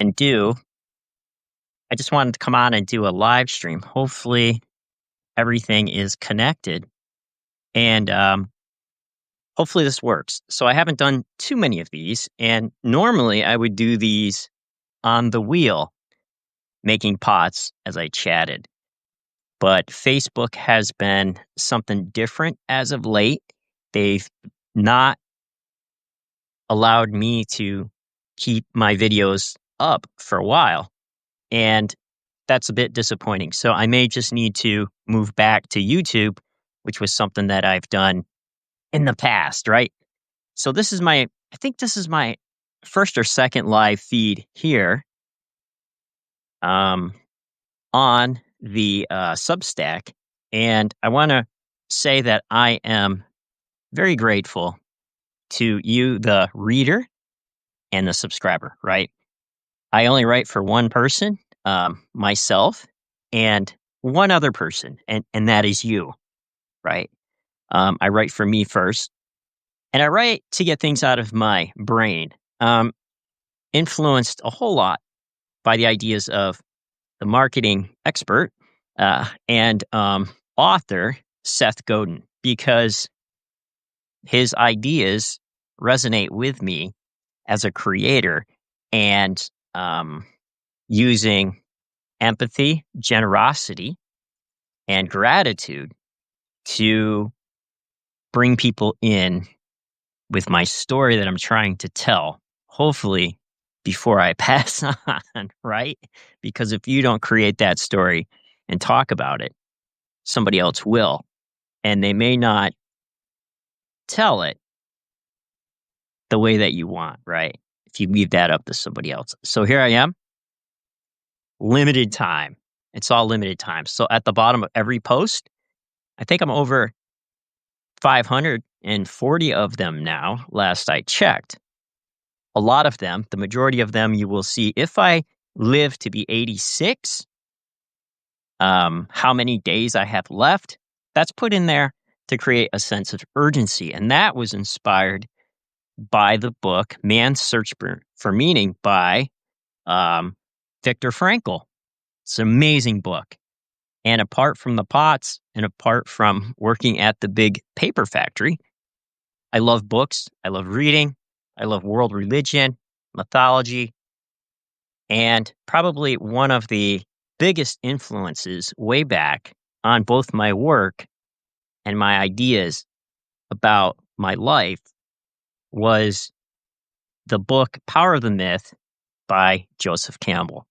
and do. I just wanted to come on and do a live stream. Hopefully, everything is connected, and hopefully this works. So I haven't done too many of these, and normally I would do these on the wheel, making pots as I chatted. But Facebook has been something different as of late. They've not allowed me to keep my videos up for a while. And that's a bit disappointing. So I may just need to move back to YouTube, which was something that I've done in the past, right? So I think this is my first or second live feed here um, on the Substack. And I want to say that I am very grateful to you, the reader and the subscriber, right? I only write for one person, myself, and one other person, and that is you, right? I write for me first, and I write to get things out of my brain, influenced a whole lot by the ideas of the marketing expert and author Seth Godin, because his ideas resonate with me as a creator and using empathy, generosity, and gratitude to bring people in with my story that I'm trying to tell, hopefully before I pass on, right? Because if you don't create that story and talk about it, somebody else will. And they may not tell it the way that you want, right? If you leave that up to somebody else. So here I am, limited time. It's all limited time. So at the bottom of every post, I think I'm over 540 of them now, last I checked. A lot of them, the majority of them, you will see if I live to be 86, how many days I have left. That's put in there to create a sense of urgency. And that was inspired by the book Man's Search for Meaning by Viktor Frankl. It's an amazing book. And apart from the pots and apart from working at the big paper factory, I love books. I love reading. I love world religion, mythology, and probably one of the biggest influences way back on both my work and my ideas about my life was the book Power of the Myth by Joseph Campbell.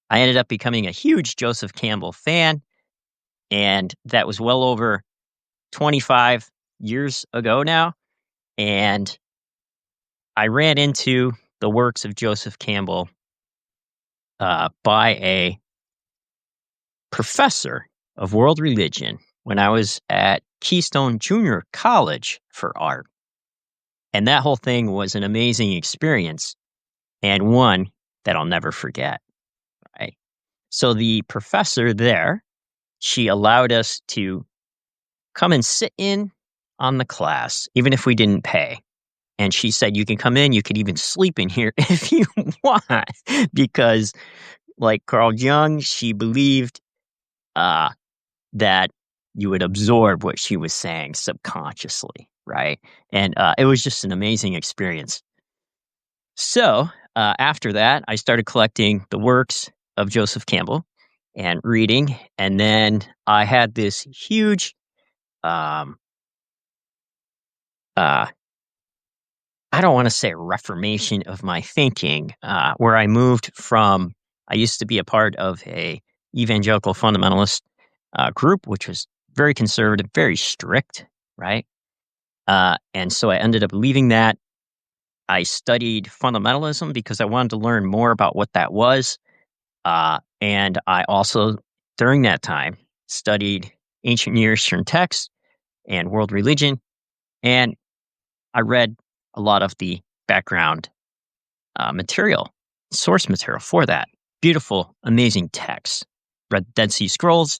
I ended up becoming a huge Joseph Campbell fan, and that was well over 25 years ago now. And I ran into the works of Joseph Campbell by a professor of world religion when I was at Keystone Junior College for Art. And that whole thing was an amazing experience and one that I'll never forget. Right. So the professor there, she allowed us to come and sit in on the class, even if we didn't pay. And she said, you can come in, you could even sleep in here if you want, because like Carl Jung, she believed that you would absorb what she was saying subconsciously, right? And it was just an amazing experience. So after that, I started collecting the works of Joseph Campbell and reading. And then I had this huge, um, I don't want to say reformation of my thinking, where I moved from, I used to be a part of a evangelical fundamentalist group, which was very conservative, very strict, right? And so I ended up leaving that. I studied fundamentalism because I wanted to learn more about what that was. And I also, during that time, studied ancient Near Eastern texts and world religion. And I read a lot of the background material, source material for that. Beautiful, amazing texts. Read Dead Sea Scrolls.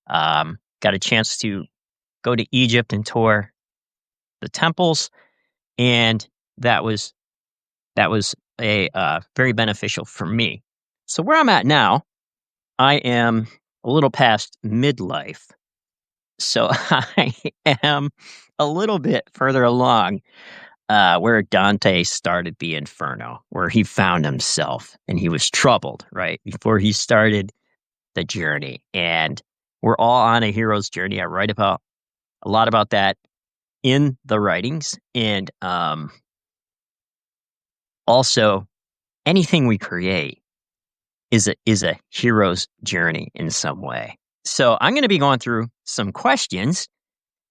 Got a chance to go to Egypt and tour the temples, and that was very beneficial for me. So where I'm at now, I am a little past midlife. So I am a little bit further along where Dante started the Inferno, where he found himself and he was troubled, right? Before he started the journey. And we're all on a hero's journey. I write about a lot about that in the writings. And also, anything we create is a hero's journey in some way. So I'm going to be going through some questions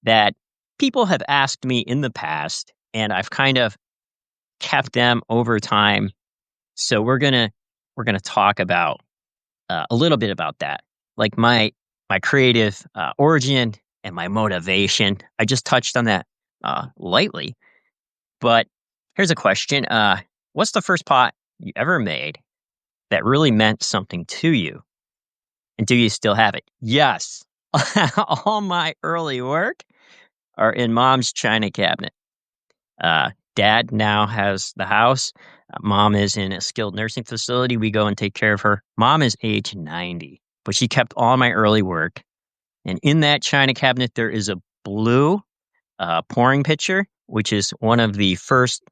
that people have asked me in the past, and I've kind of kept them over time. So we're gonna talk about a little bit about that, like my creative origin and my motivation. I just touched on that lightly, but here's a question: what's the first pot you ever made that really meant something to you, and do you still have it? Yes, all my early work are in Mom's china cabinet. Dad now has the house. Mom is in a skilled nursing facility. We go and take care of her. Mom is age 90, but she kept all my early work. And in that china cabinet, there is a blue pouring pitcher, which is one of the first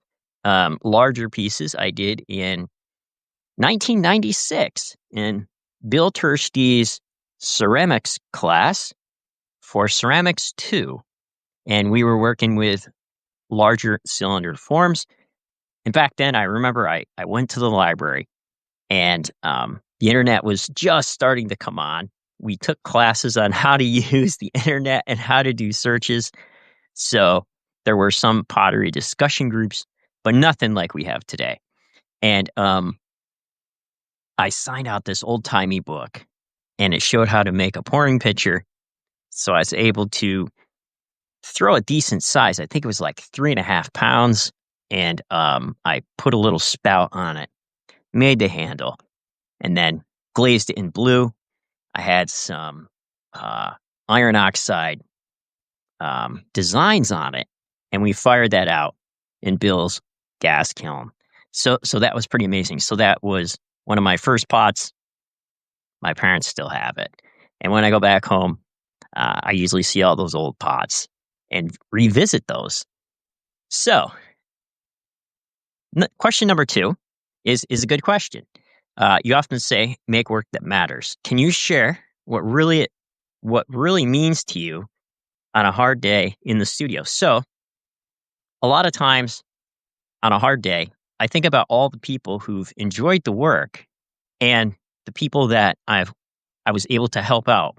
larger pieces I did in 1996 in Bill Terste's ceramics class for Ceramics 2. And we were working with larger cylinder forms. And back then, I remember I went to the library and the internet was just starting to come on. We took classes on how to use the internet and how to do searches. So there were some pottery discussion groups, but nothing like we have today. And I signed out this old timey book and it showed how to make a pouring pitcher. So I was able to throw a decent size. I think it was like 3.5 pounds. And I put a little spout on it, made the handle, and then glazed it in blue. I had some iron oxide designs on it, and we fired that out in Bill's gas kiln. So that was pretty amazing. So that was one of my first pots. My parents still have it, and when I go back home, I usually see all those old pots and revisit those. So, question number 2 is a good question. You often say, "Make work that matters." Can you share what really means to you on a hard day in the studio? So, a lot of times on a hard day, I think about all the people who've enjoyed the work and the people that I was able to help out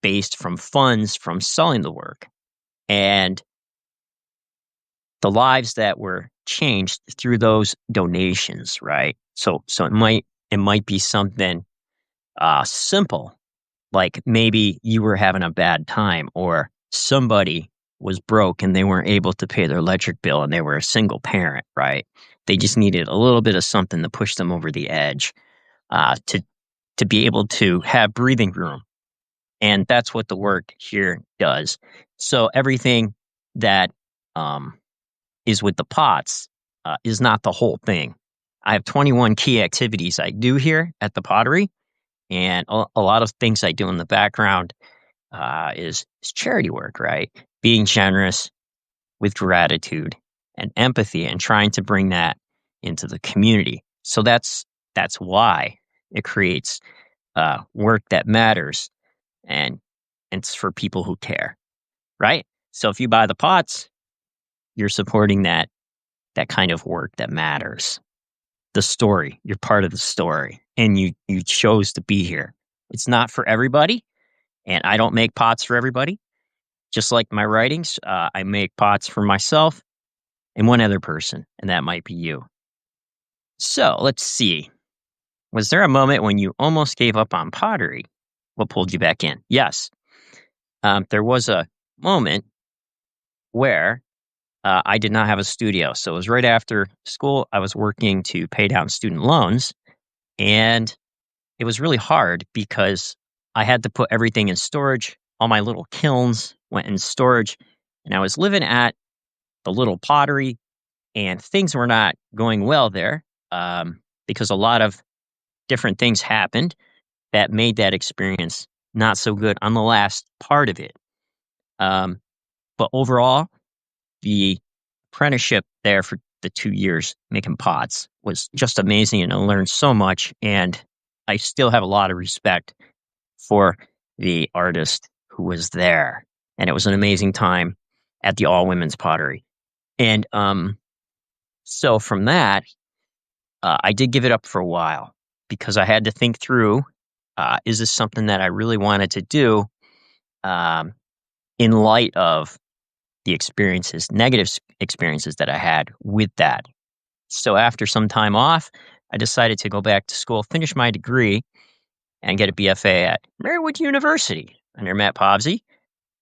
based from funds from selling the work, and the lives that were changed through those donations, right? So it might be something simple, like maybe you were having a bad time, or somebody was broke and they weren't able to pay their electric bill, and they were a single parent, right? They just needed a little bit of something to push them over the edge, to be able to have breathing room, and that's what the work here does. So everything that um, is with the pots is not the whole thing. I have 21 key activities I do here at the pottery, and a lot of things I do in the background is charity work, right? Being generous with gratitude and empathy, and trying to bring that into the community. So that's why it creates work that matters, and it's for people who care, right? So if you buy the pots, you're supporting that kind of work that matters. The story, you're part of the story, and you chose to be here. It's not for everybody, and I don't make pots for everybody. Just like my writings, I make pots for myself and one other person, and that might be you. So let's see. Was there a moment when you almost gave up on pottery? What pulled you back in? Yes. There was a moment where I did not have a studio. So it was right after school. I was working to pay down student loans, and it was really hard because I had to put everything in storage. All my little kilns went in storage, and I was living at the little pottery and things were not going well there, because a lot of different things happened that made that experience not so good on the last part of it. Um, but overall, the apprenticeship there for the 2 years making pots was just amazing, and I learned so much. And I still have a lot of respect for the artist who was there. And it was an amazing time at the all women's pottery. And so from that, I did give it up for a while because I had to think through, is this something that I really wanted to do, um, in light of the experiences that I had with that. So after some time off, I decided to go back to school, finish my degree, and get a BFA at Marywood University under Matt Povsey.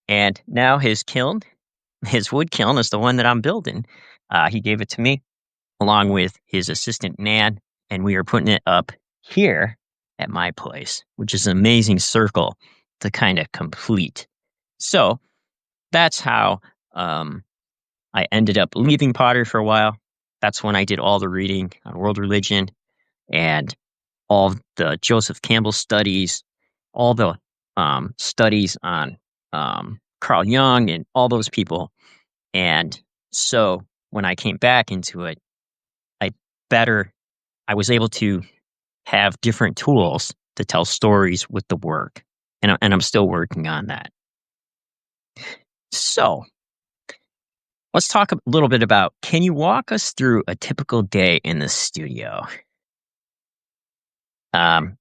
And now his kiln, his wood kiln, is the one that I'm building. He gave it to me along with his assistant Nan, and we are putting it up here at my place, which is an amazing circle to kind of complete. So that's how, I ended up leaving pottery for a while. That's when I did all the reading on world religion and all the Joseph Campbell studies, all the studies on Carl Jung and all those people. And so when I came back into it, I better I was able to have different tools to tell stories with the work, and I'm still working on that. So let's talk a little bit about. Can you walk us through a typical day in the studio? Um,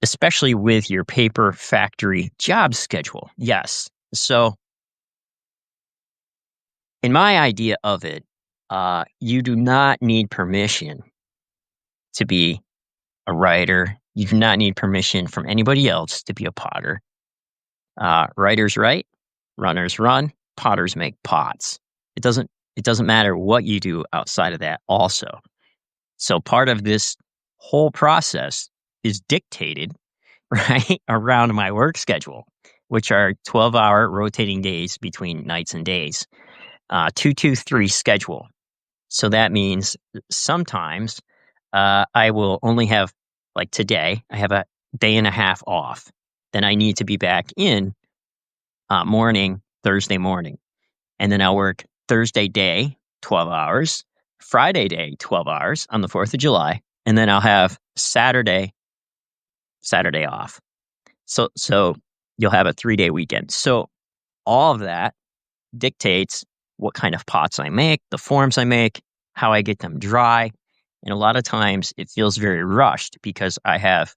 Especially with your paper factory job schedule. Yes. So, in my idea of it, you do not need permission to be a writer. You do not need permission from anybody else to be a potter. Writers write, runners run, potters make pots. It doesn't. It doesn't matter what you do outside of that. Also, so part of this whole process is dictated right around my work schedule, which are 12-hour rotating days between nights and days, 223 schedule. So that means sometimes I will only have, like today, I have a day and a half off. Then I need to be back in Thursday morning. And then I'll work Thursday day, 12 hours, Friday day, 12 hours on the 4th of July. And then I'll have Saturday off. So you'll have a 3-day weekend. So all of that dictates what kind of pots I make, the forms I make, how I get them dry. And a lot of times it feels very rushed because I have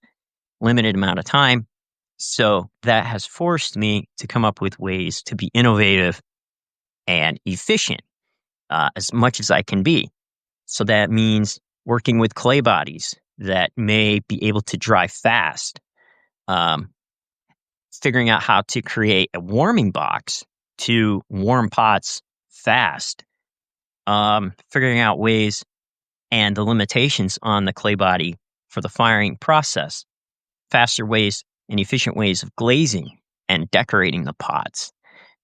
limited amount of time. So that has forced me to come up with ways to be innovative and efficient, as much as I can be. So that means working with clay bodies that may be able to dry fast, um, figuring out how to create a warming box to warm pots fast, figuring out ways and the limitations on the clay body for the firing process, faster ways and efficient ways of glazing and decorating the pots.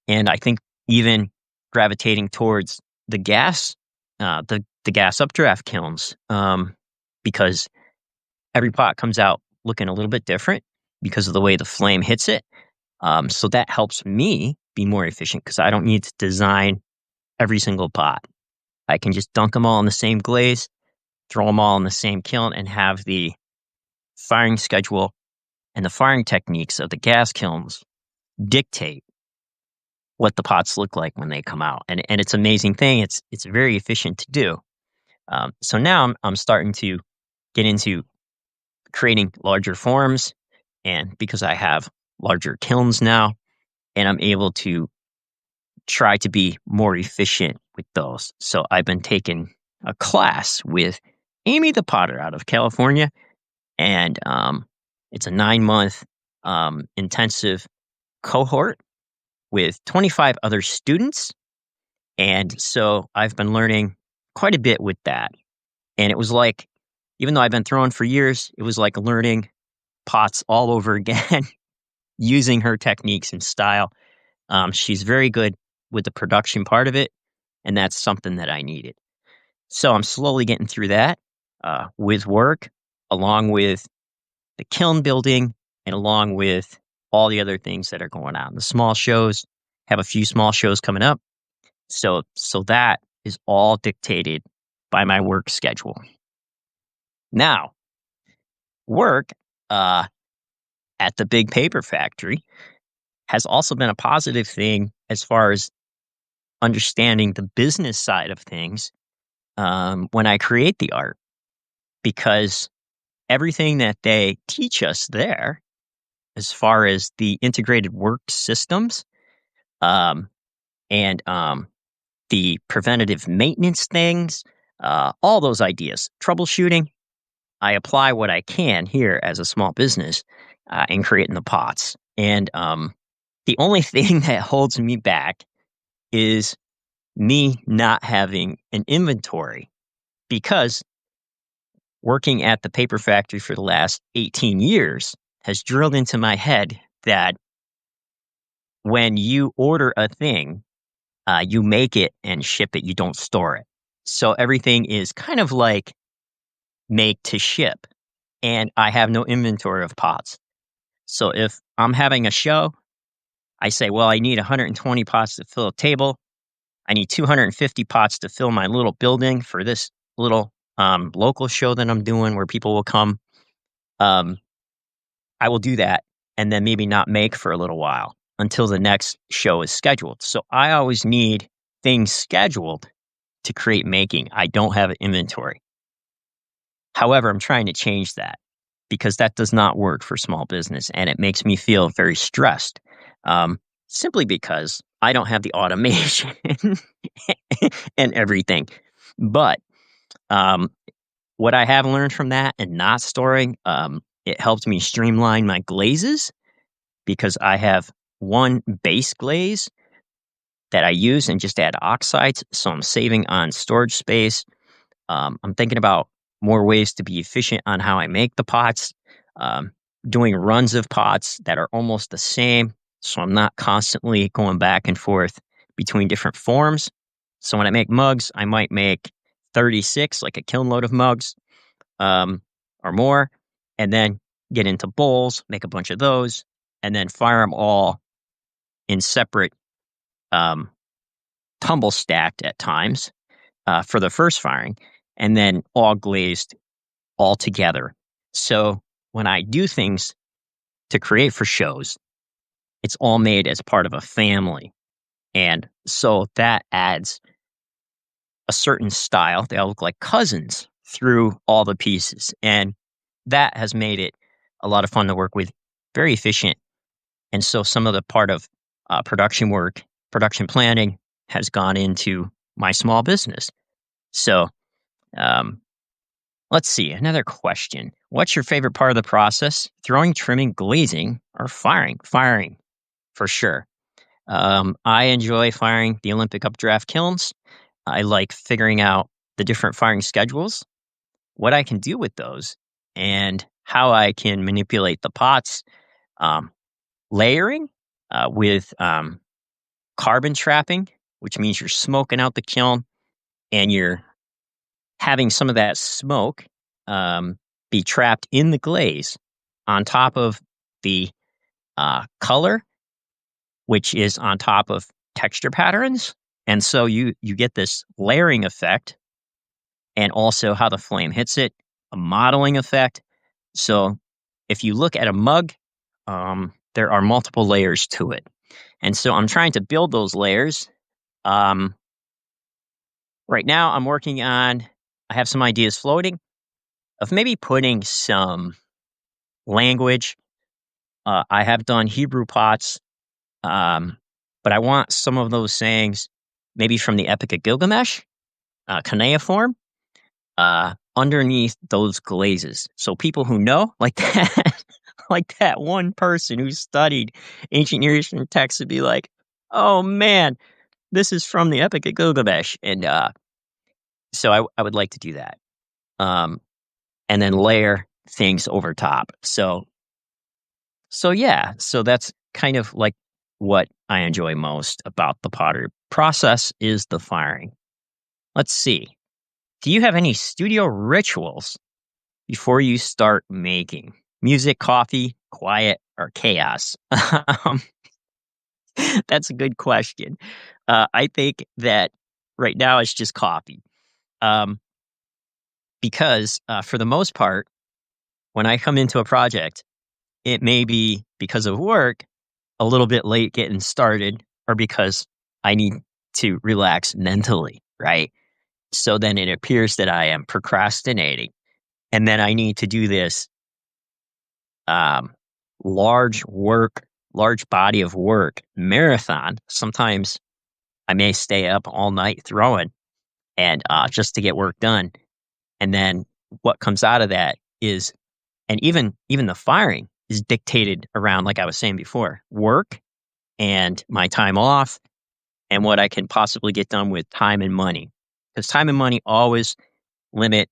And I think even gravitating towards the gas, the gas updraft kilns, because every pot comes out looking a little bit different because of the way the flame hits it. So that helps me be more efficient because I don't need to design every single pot. I can just dunk them all in the same glaze, throw them all in the same kiln, and have the firing schedule and the firing techniques of the gas kilns dictate what the pots look like when they come out. And it's an amazing thing. It's very efficient to do. So now I'm starting to get into creating larger forms, and because I have larger kilns now, and I'm able to try to be more efficient with those. So I've been taking a class with Amy the Potter out of California, and it's a 9-month intensive cohort with 25 other students. And so I've been learning quite a bit with that. And it was like, even though I've been throwing for years, it was like learning pots all over again, using her techniques and style. She's very good with the production part of it, and that's something that I needed. So I'm slowly getting through that with work, along with the kiln building, and along with all the other things that are going on. The small shows, have a few small shows coming up. So that is all dictated by my work schedule. Now, work uh, at the big paper factory has also been a positive thing as far as understanding the business side of things when I create the art, because everything that they teach us there, as far as the integrated work systems um, and the preventative maintenance things, all those ideas, troubleshooting, I apply what I can here as a small business in creating the pots. And the only thing that holds me back is me not having an inventory, because working at the paper factory for the last 18 years has drilled into my head that when you order a thing, you make it and ship it, you don't store it. So everything is kind of like make to ship, and I have no inventory of pots. So if I'm having a show, I say, well, I need 120 pots to fill a table. I need 250 pots to fill my little building for this little local show that I'm doing where people will come. Um, I will do that and then maybe not make for a little while until the next show is scheduled. So I always need things scheduled to create making. I don't have an inventory. However, I'm trying to change that because that does not work for small business and it makes me feel very stressed. Um, Simply because I don't have the automation and everything. But um, what I have learned from that and not storing, it helped me streamline my glazes because I have one base glaze that I use and just add oxides. So I'm saving on storage space. I'm thinking about more ways to be efficient on how I make the pots, um, doing runs of pots that are almost the same. So I'm not constantly going back and forth between different forms. So when I make mugs, I might make 36, like a kiln load of mugs um, or more, and then get into bowls, make a bunch of those, and then fire them all in separate um, tumble stacked at times for the first firing, and then all glazed all together. So when I do things to create for shows, it's all made as part of a family. And so that adds a certain style. They all look like cousins through all the pieces. And that has made it a lot of fun to work with, very efficient. And so some of the part of production work, production planning has gone into my small business. So um, let's see, another question. What's your favorite part of the process? Throwing, trimming, glazing, or firing? Firing, for sure. I enjoy firing the Olympic updraft kilns. I like figuring out the different firing schedules, what I can do with those, and how I can manipulate the pots. Um, Layering with carbon trapping, which means you're smoking out the kiln and you're having some of that smoke be trapped in the glaze on top of the color, which is on top of texture patterns. And so you get this layering effect and also how the flame hits it, a modeling effect. So if you look at a mug, there are multiple layers to it. And so I'm trying to build those layers. Um, right now, I'm working on, I have some ideas floating of maybe putting some language. I have done Hebrew pots, um, but I want some of those sayings maybe from the Epic of Gilgamesh, cuneiform, underneath those glazes. So people who know, like that, like that one person who studied ancient Near Eastern texts would be like, oh man, this is from the Epic of Gilgamesh. And so I would like to do that. Um, and then layer things over top. So yeah, so that's kind of like what I enjoy most about the pottery process is the firing. Let's see. Do you have any studio rituals before you start making? Music, coffee, quiet, or chaos? Um, that's a good question. I think that right now it's just coffee. Um, because for the most part, when I come into a project, it may be because of work, a little bit late getting started, or because I need to relax mentally, right? So then it appears that I am procrastinating. And then I need to do this um, large work, large body of work marathon. Sometimes I may stay up all night throwing and just to get work done. And then what comes out of that is, and even the firing is dictated around, like I was saying before, work and my time off and what I can possibly get done with time and money. Because time and money always limit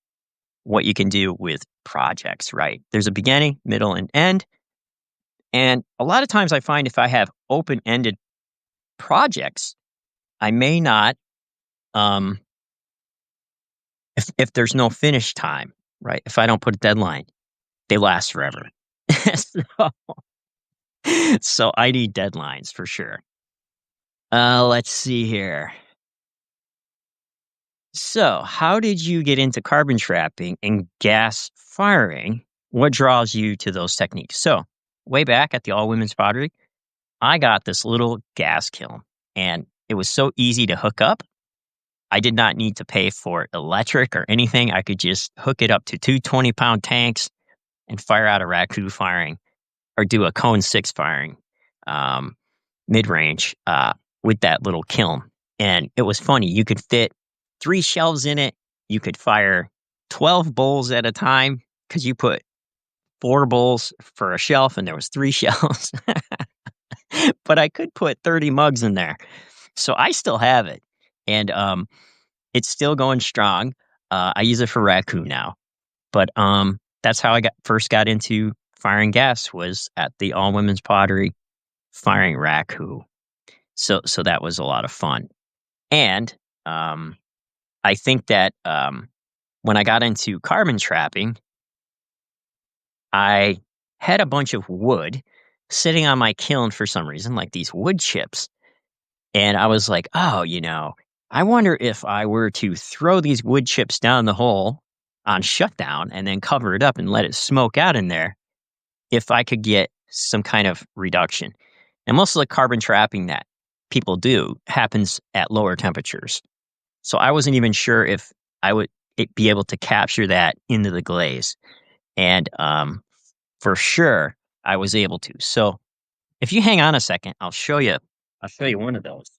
what you can do with projects, right? There's a beginning, middle, and end. And a lot of times I find if I have open ended projects, I may not, um, if there's no finish time, right? If I don't put a deadline, they last forever. so, so I need deadlines for sure. Let's see here. So, how did you get into carbon trapping and gas firing? What draws you to those techniques? So, way back at the all women's pottery, I got this little gas kiln and it was so easy to hook up. I did not need to pay for electric or anything. I could just hook it up to two 20-pound tanks and fire out a raku firing or do a cone six firing um, mid range with that little kiln. And it was funny. You could fit three shelves in it. You could fire 12 bowls at a time because you put four bowls for a shelf and there was three shelves. But I could put 30 mugs in there. So I still have it. And it's still going strong. I use it for raku now. But that's how I first got into firing gas was at the all women's pottery firing raku. So that was a lot of fun. And I think that when I got into carbon trapping, I had a bunch of wood sitting on my kiln for some reason, like these wood chips. And I was like, oh, I wonder if I were to throw these wood chips down the hole on shutdown and then cover it up and let it smoke out in there, if I could get some kind of reduction. And most of the carbon trapping that people do happens at lower temperatures. So I wasn't even sure if I would be able to capture that into the glaze. And for sure, I was able to. So if you hang on a second, I'll show you. I'll show you one of those.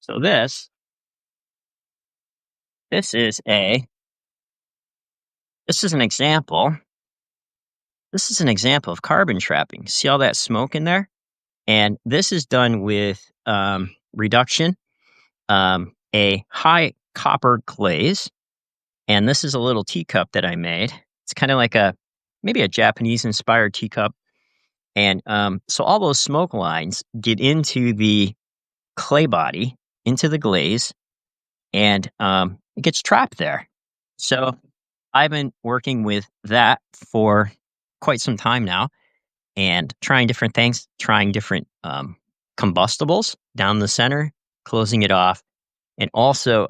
So this is a this is an example. This is an example of carbon trapping. See all that smoke in there? And this is done with reduction, a high copper glaze, and this is a little teacup that I made. It's kind of like maybe a Japanese inspired teacup. And so all those smoke lines get into the clay body, into the glaze, and it gets trapped there. So I've been working with that for quite some time now and trying different things, trying different combustibles down the center, closing it off, and also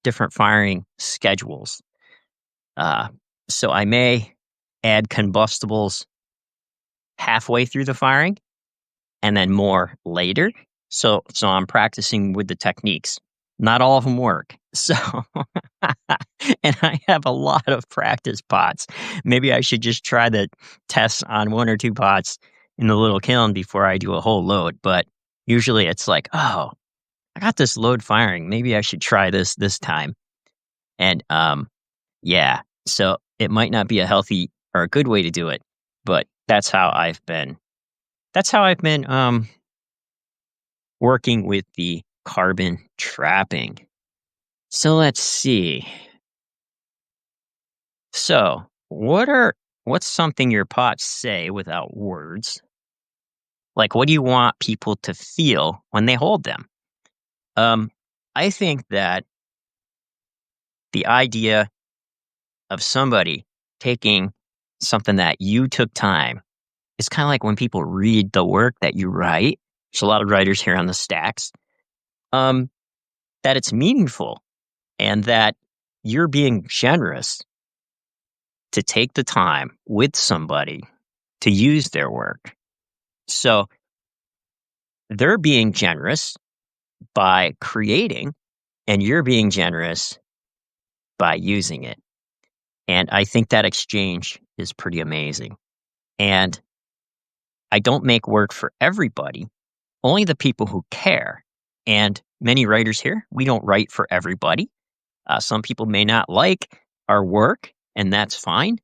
different firing schedules. Uh, so I may add combustibles halfway through the firing and then more later. So I'm practicing with the techniques. Not all of them work. So and I have a lot of practice pots. Maybe I should just try the tests on one or two pots in the little kiln before I do a whole load. But usually it's like, oh, I got this load firing. Maybe I should try this time. And yeah, so it might not be a healthy or a good way to do it, but that's how I've been working with the carbon trapping. So let's see. So, what's something your pots say without words? Like, what do you want people to feel when they hold them? Um, I think that the idea of somebody taking something that you took time, it's kind of like when people read the work that you write. There's a lot of writers here on the stacks. Um, that it's meaningful and that you're being generous to take the time with somebody to use their work. So they're being generous by creating, and you're being generous by using it. And I think that exchange is pretty amazing. And I don't make work for everybody, only the people who care. And many writers here, we don't write for everybody. Some people may not like our work, and that's fine.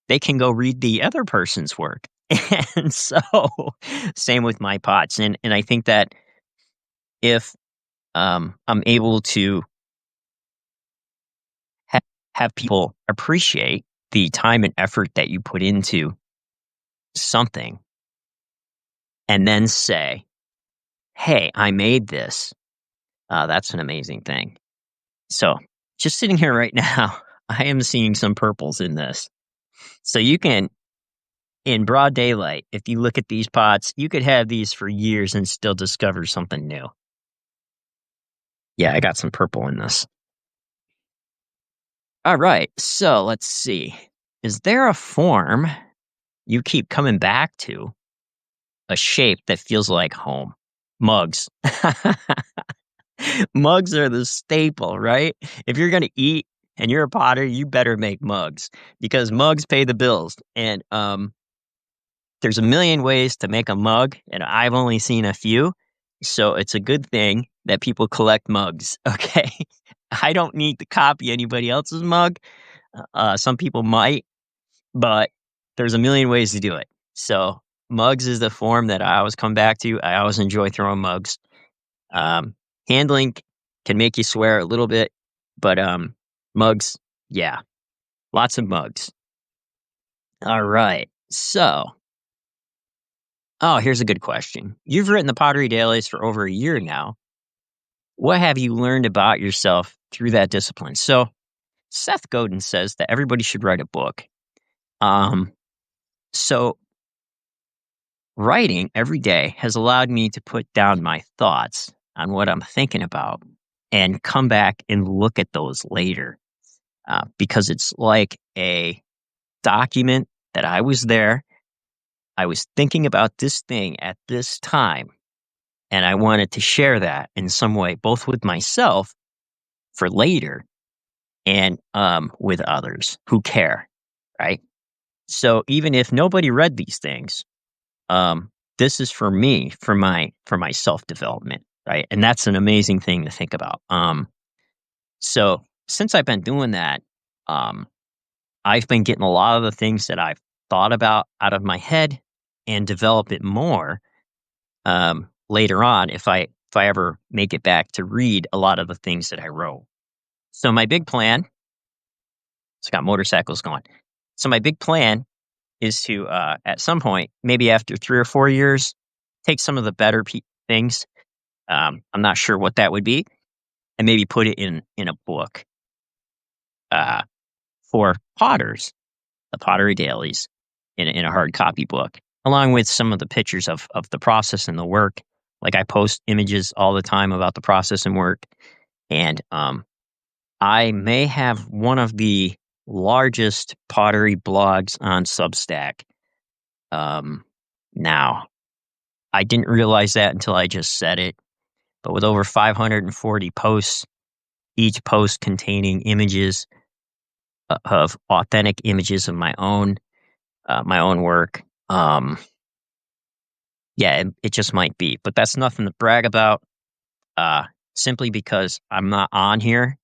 They can go read the other person's work. And so, same with my pots. And I think that if I'm able to ha- have people appreciate the time and effort that you put into something and then say, hey, I made this, that's an amazing thing. So, just sitting here right now, I am seeing some purples in this. So, you can, in broad daylight, if you look at these pots, you could have these for years and still discover something new. Yeah, I got some purple in this. All right. So let's see. Is there a form you keep coming back to, a shape that feels like home? Mugs. Mugs are the staple, right? If you're going to eat and you're a potter, you better make mugs because mugs pay the bills. And there's a million ways to make a mug, and I've only seen a few. So it's a good thing that people collect mugs. Okay. I don't need to copy anybody else's mug. Some people might, but there's a million ways to do it. So mugs is the form that I always come back to. I always enjoy throwing mugs. Um, Handling can make you swear a little bit, but mugs, yeah, lots of mugs. All right. So, oh, here's a good question. You've written the Pottery Dailies for over a year now. What have you learned about yourself through that discipline? So, Seth Godin says that everybody should write a book. Um, so writing every day has allowed me to put down my thoughts on what I'm thinking about and come back and look at those later because it's like a document that I was there. I was thinking about this thing at this time, and I wanted to share that in some way, both with myself for later and with others who care, right? So even if nobody read these things, um, this is for me, for my self development, right? And that's an amazing thing to think about. So since I've been doing that, um, I've been getting a lot of the things that I've thought about out of my head and develop it more later on if I ever make it back to read a lot of the things that I wrote. So my big plan, it's got motorcycles going. So my big plan is to at some point, maybe after 3 or 4 years, take some of the better things. I'm not sure what that would be, and maybe put it in a book uh, for potters, the Pottery Dailies, in a hard copy book, along with some of the pictures of the process and the work. Like I post images all the time about the process and work, and I may have one of the largest pottery blogs on Substack. Um, Now, I didn't realize that until I just said it, but with over 540 posts, each post containing images of authentic images of my own work. Yeah, it just might be, but that's nothing to brag about. Uh, Simply because I'm not on here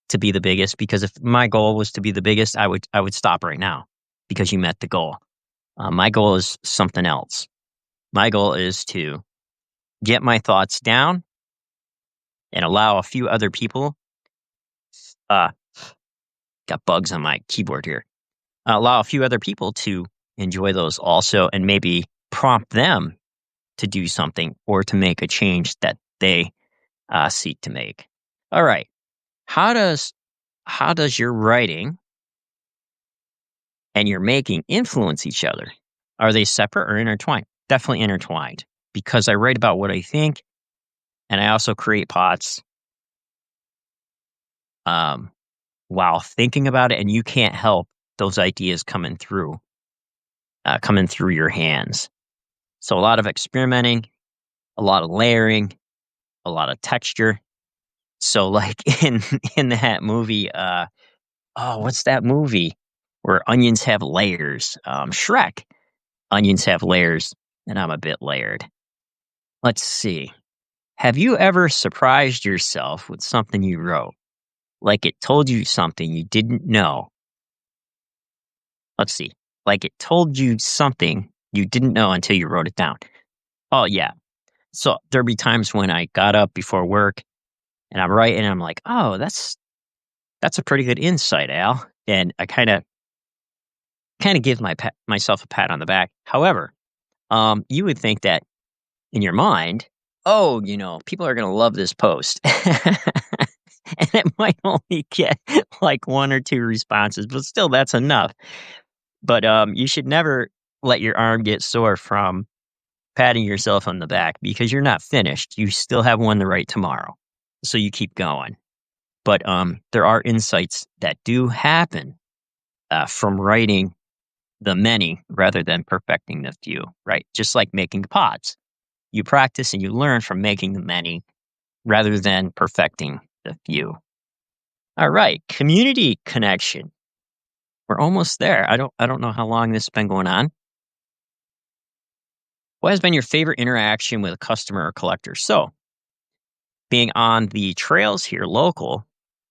to be the biggest. Because if my goal was to be the biggest, I would stop right now because you met the goal. My goal is something else. My goal is to get my thoughts down and allow a few other people. Uh, Got bugs on my keyboard here. Allow a few other people to enjoy those also, and maybe prompt them to do something or to make a change that they seek to make. All right. How does your writing and your making influence each other? Are they separate or intertwined? Definitely intertwined, because I write about what I think, and I also create pots um, while thinking about it, and you can't help those ideas coming through your hands. So a lot of experimenting, a lot of layering, a lot of texture. So like in that movie, what's that movie where onions have layers? Shrek. Onions have layers, and I'm a bit layered. Let's see. Have you ever surprised yourself with something you wrote? Like it told you something you didn't know. Let's see. Like it told you something you didn't know until you wrote it down. Oh, yeah. So there'd be times when I got up before work and I'm writing and I'm like, oh, that's a pretty good insight, Al. And I kind of give myself a pat on the back. However, you would think that in your mind, oh, people are going to love this post. And it might only get like one or two responses, but still that's enough. But you should never let your arm get sore from patting yourself on the back because you're not finished. You still have one to write tomorrow. So you keep going. But there are insights that do happen from writing the many rather than perfecting the few, right? Just like making pots. You practice and you learn from making the many rather than perfecting the few. All right, community connection. We're almost there. I don't know how long this has been going on. What has been your favorite interaction with a customer or collector? So, being on the trails here local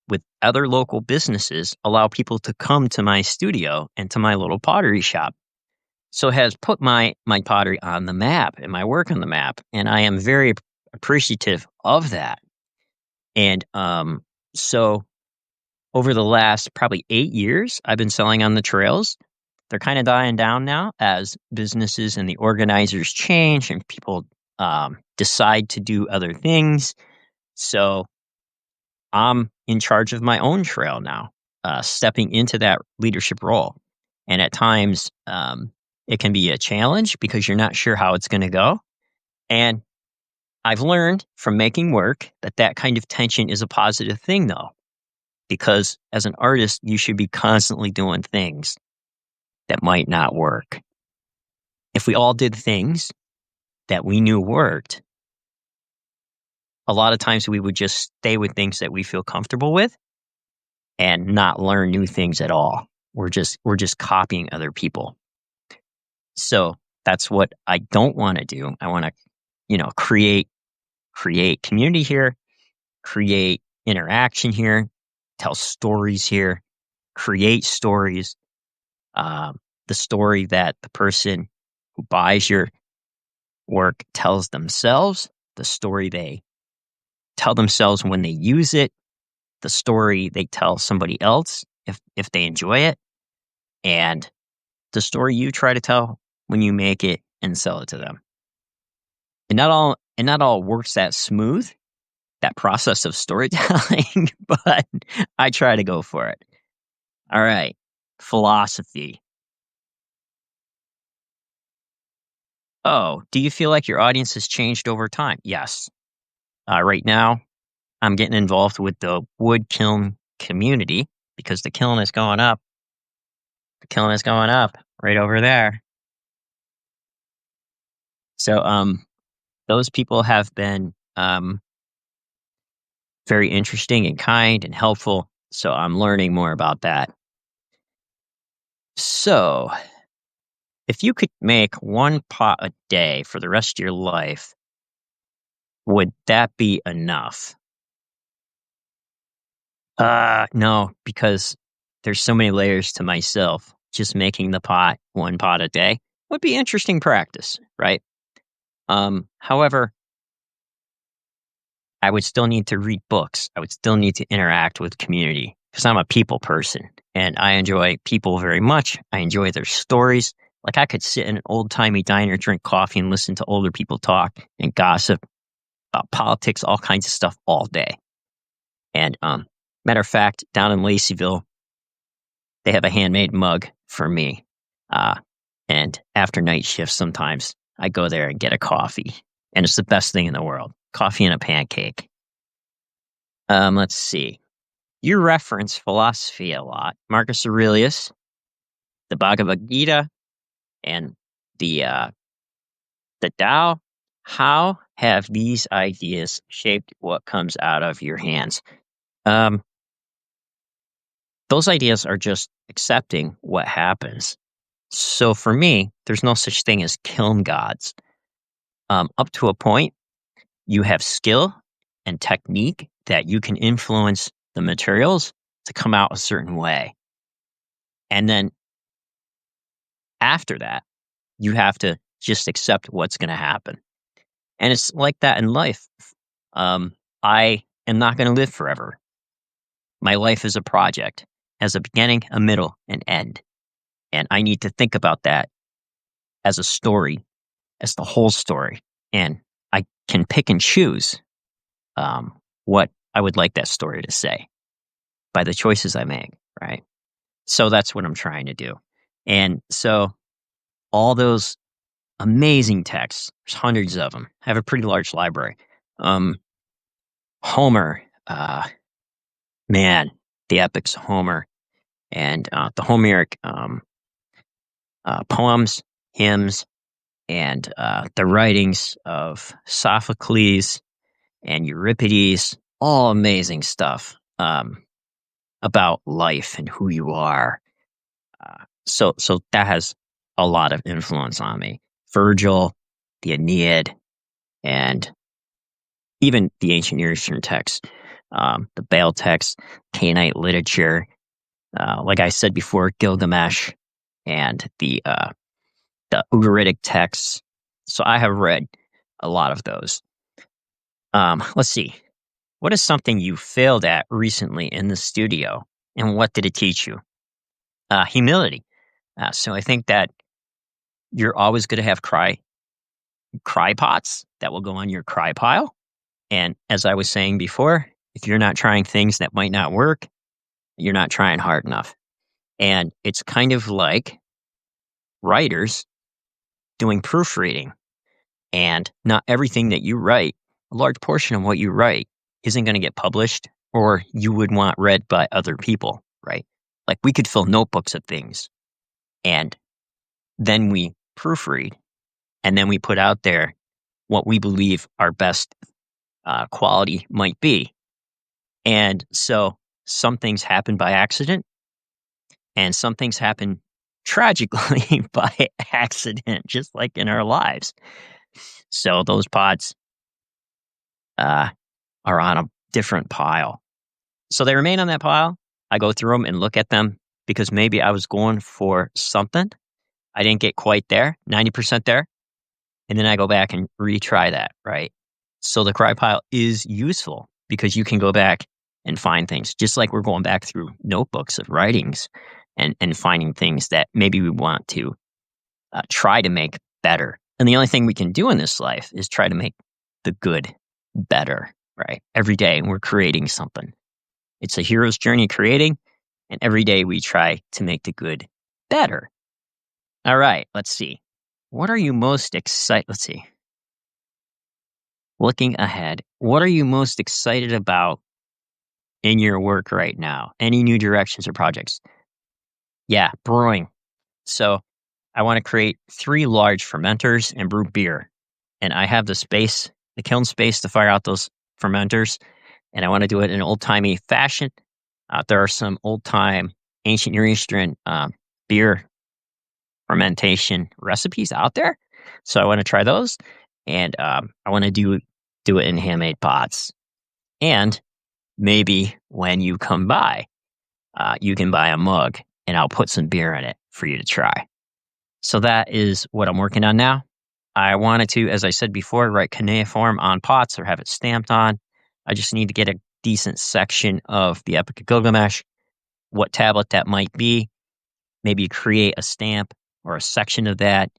with other local businesses allow people to come to my studio and to my little pottery shop. So it has put my pottery on the map and my work on the map, and I am very appreciative of that. And so over the last probably 8 years, I've been selling on the trails. They're kind of dying down now as businesses and the organizers change and people decide to do other things. So I'm in charge of my own trail now, stepping into that leadership role. And at times, it can be a challenge because you're not sure how it's going to go. And I've learned from making work that that kind of tension is a positive thing, though, because as an artist, you should be constantly doing things that might not work. If we all did things that we knew worked, a lot of times we would just stay with things that we feel comfortable with and not learn new things at all. We're just copying other people. So that's what I don't want to do. I want to, create community here, create interaction here, tell stories here, create stories. The story that the person who buys your work tells themselves, the story they tell themselves when they use it, the story they tell somebody else if they enjoy it, and the story you try to tell when you make it and sell it to them. And not all works that smooth, that process of storytelling, but I try to go for it. All right. Philosophy. Oh, do you feel like your audience has changed over time? Yes. Right now, I'm getting involved with the wood kiln community because the kiln is going up. The kiln is going up right over there. So, those people have been very interesting and kind and helpful. So I'm learning more about that. So, if you could make one pot a day for the rest of your life, would that be enough? No, because there's so many layers to myself. Just making the pot, one pot a day, would be interesting practice, right? However, I would still need to read books. I would still need to interact with community because I'm a people person and I enjoy people very much. I enjoy their stories. Like, I could sit in an old-timey diner, drink coffee, and listen to older people talk and gossip about politics, all kinds of stuff all day. And, matter of fact, down in Laceyville, they have a handmade mug for me. Uh, and after night shift, sometimes I go there and get a coffee, and it's the best thing in the world. Coffee and a pancake. Let's see. You reference philosophy a lot. Marcus Aurelius, the Bhagavad Gita, and the the Tao. How have these ideas shaped what comes out of your hands? Um, those ideas are just accepting what happens. So for me, there's no such thing as kiln gods. Up to a point, you have skill and technique that you can influence the materials to come out a certain way. And then after that, you have to just accept what's going to happen. And it's like that in life. I am not going to live forever. My life is a project, has a beginning, a middle, and end. And I need to think about that as a story, as the whole story. And I can pick and choose what I would like that story to say by the choices I make, right? So that's what I'm trying to do. And so all those amazing texts, there's hundreds of them. I have a pretty large library. Homer, man, the epics of Homer and the Homeric poems, hymns, and the writings of Sophocles and Euripides, all amazing stuff about life and who you are. So that has a lot of influence on me. Virgil, the Aeneid, and even the ancient Near Eastern texts, the Baal texts, Canaanite literature, like I said before, Gilgamesh, and the Ugaritic texts. So I have read a lot of those. Let's see. What is something you failed at recently in the studio, and what did it teach you? Humility. So I think that you're always going to have cry pots that will go on your cry pile. And as I was saying before, if you're not trying things that might not work, you're not trying hard enough. And it's kind of like writers doing proofreading. And not everything that you write, a large portion of what you write, isn't going to get published or you would want read by other people, right? Like we could fill notebooks of things and then we proofread and then we put out there what we believe our best quality might be. And so some things happen by accident and some things happen tragically by accident, just like in our lives. So those pods are on a different pile. So they remain on that pile. I go through them and look at them because maybe I was going for something. I didn't get quite there, 90% there. And then I go back and retry that, right? So the cry pile is useful because you can go back and find things, just like we're going back through notebooks of writings and finding things that maybe we want to try to make better. And the only thing we can do in this life is try to make the good better, right? Every day we're creating something. It's a hero's journey creating, and every day we try to make the good better. All right, let's see. What are you most excited? Let's see. Looking ahead, what are you most excited about in your work right now? Any new directions or projects? Yeah, brewing. So I want to create 3 large fermenters and brew beer. And I have the space, the kiln space to fire out those fermenters. And I want to do it in an old-timey fashion. There are some old-time ancient Near Eastern beer fermentation recipes out there. So I want to try those. And I want to do it in handmade pots. And maybe when you come by, you can buy a mug and I'll put some beer in it for you to try. So that is what I'm working on now. I wanted to, as I said before, write cuneiform on pots or have it stamped on. I just need to get a decent section of the Epic of Gilgamesh, what tablet that might be, maybe create a stamp or a section of that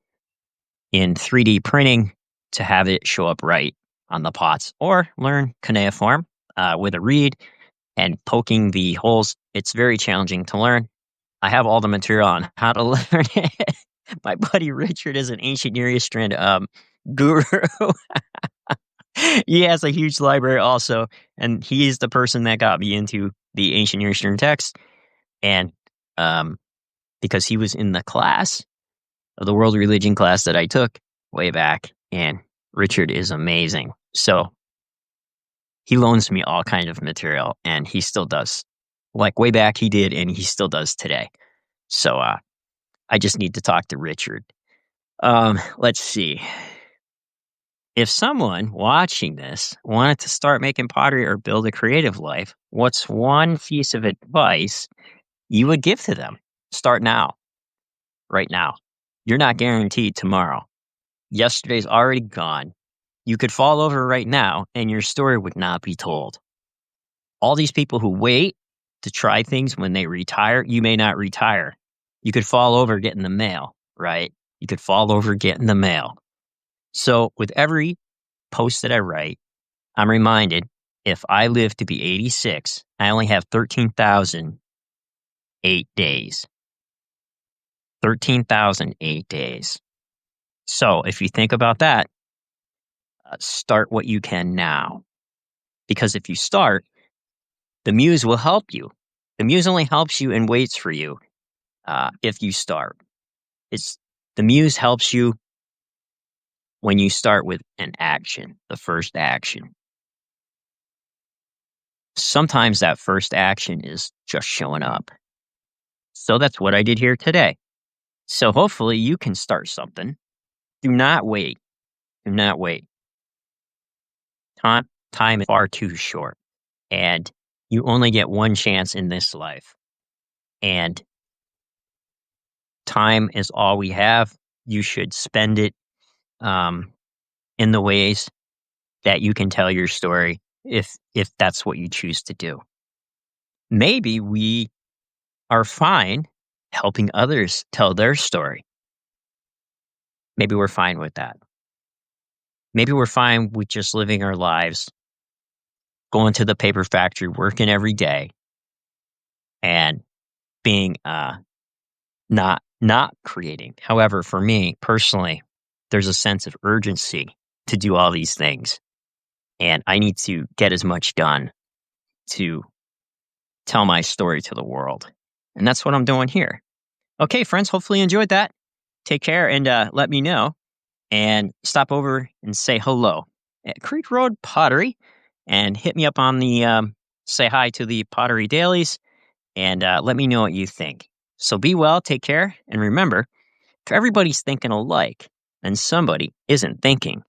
in 3D printing to have it show up right on the pots, or learn cuneiform with a reed and poking the holes. It's very challenging to learn. I have all the material on how to learn it. My buddy Richard is an ancient Near Eastern guru. He has a huge library also, and he's the person that got me into the ancient Near Eastern text. And um, because he was in the class of the world religion class that I took way back, and Richard is amazing. So he loans me all kind of material, and he still does. Like way back he did, and he still does today. So I just need to talk to Richard. Let's see. If someone watching this wanted to start making pottery or build a creative life, what's one piece of advice you would give to them? Start now, right now. You're not guaranteed tomorrow. Yesterday's already gone. You could fall over right now and your story would not be told. All these people who wait to try things when they retire, you may not retire. You could fall over getting the mail, right? You could fall over getting the mail. So with every post that I write, I'm reminded if I live to be 86, I only have 13,008 days. 13,008 days. So if you think about that, start what you can now. Because if you start, the muse will help you. The muse only helps you and waits for you if you start. The muse helps you when you start with an action, the first action. Sometimes that first action is just showing up. So that's what I did here today. So hopefully you can start something. Do not wait. Do not wait. Time is far too short. And you only get one chance in this life. And time is all we have. You should spend it in the ways that you can tell your story if that's what you choose to do. Maybe we are fine helping others tell their story. Maybe we're fine with that. Maybe we're fine with just living our lives, going to the paper factory, working every day, and being not creating. However, for me personally, there's a sense of urgency to do all these things. And I need to get as much done to tell my story to the world. And that's what I'm doing here. Okay, friends, hopefully you enjoyed that. Take care and let me know. And stop over and say hello at Creek Road Pottery. And hit me up on the, say hi to the Pottery Dailies. And let me know what you think. So be well, take care. And remember, if everybody's thinking alike, then somebody isn't thinking